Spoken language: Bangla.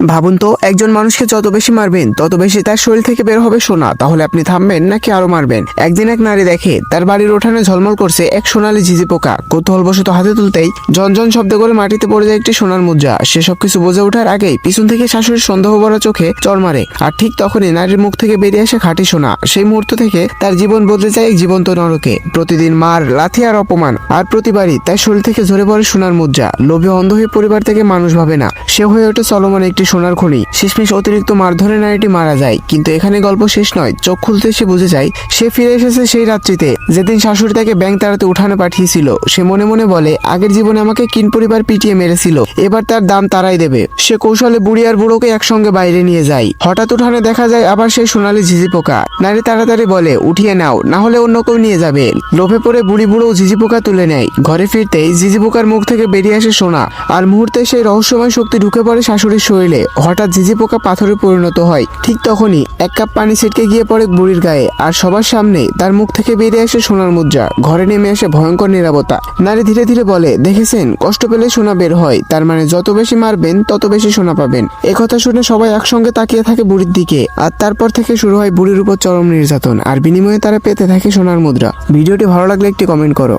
ভাবুন তো, একজন মানুষকে যত বেশি মারবেন তত বেশি তার শরীর থেকে বের হবে সোনা। তাহলে আপনি থামবেন নাকি আরো মারবেন? একদিন এক নারী দেখে তার বাড়ির উঠানে ঝলমল করছে এক সোনালী ঝিঝি পোকা। কৌতূহলবশত হাতে তুলতেই ঝনঝন শব্দ করে মাটিতে পড়ে যায় একটি সোনার মুদ্রা। সে সবকিছু বুঝে ওঠার আগেই পিছন থেকে শাশুড়ির সন্দেহ ভরা চোখে চড় মারে, আর ঠিক তখনই নারীর মুখ থেকে বেরিয়ে আসে খাঁটি সোনা। সেই মুহূর্ত থেকে তার জীবন বদলে যায় এক জীবন্ত নরকে। প্রতিদিন মার, লাথি আর অপমান, আর প্রতিবারই তার শরীর থেকে ঝরে পড়ে সোনার মুদ্রা। লোভে অন্ধ হয়ে পরিবার থেকে মানুষ ভাবে না, সে হয়ে ওঠে চলমান একটি সোনার খনি। শেষমেশ অতিরিক্ত মারধরে নারীটি মারা যায়। কিন্তু এখানে গল্প শেষ নয়। চোখ খুলতে সে বুঝে যায় সে ফিরে এসেছে সেই রাত্রিতে যেদিন শাশুড়ি তাকে ব্যাংক তাড়াতে উঠানে পাঠিয়েছিল। সে মনে মনে বলে, আগের জীবনে আমাকে কিন পরিবার পিটিয়ে মেরেছিল, এবার তার দাম তারাই দেবে। সে কৌশলে বুড়ি আর বুড়োকে একসঙ্গে বাইরে নিয়ে যায়। হঠাৎ উঠানে দেখা যায় আবার সেই সোনালী ঝিঝি পোকা। নারী তাড়াতাড়ি বলে, উঠিয়ে নাও, না হলে অন্য কেউ নিয়ে যাবে। লোভে পড়ে বুড়ি বুড়ো ঝিঝি পোকা তুলে নেয়। ঘরে ফিরতেই ঝিঝি পোকার মুখ থেকে বেরিয়ে আসে সোনা, আর মুহূর্তে সেই রহস্যময় শক্তি ঢুকে পড়ে শাশুড়ির শরীরে। হঠাৎ ঝিঝি পোকা পাথরে পরিণত হয়। ঠিক তখনই এক কাপ পানি ছিটকে গিয়ে পড়ে বুড়ির গায়ে, আর সবার সামনে তার মুখ থেকে বেরিয়ে আসে সোনার মুদ্রা। ঘরে নেমে আসে ভয়ঙ্কর নীরবতা। নারী ধীরে ধীরে বলে, দেখেছেন, কষ্ট পেলে সোনা বের হয়, তার মানে যত বেশি মারবেন তত বেশি সোনা পাবেন। একথা শুনে সবাই একসঙ্গে তাকিয়ে থাকে বুড়ির দিকে। আর তারপর থেকে শুরু হয় বুড়ির উপর চরম নির্যাতন, আর বিনিময়ে তারা পেতে থাকে সোনার মুদ্রা। ভিডিওটি ভালো লাগলে একটি কমেন্ট করো।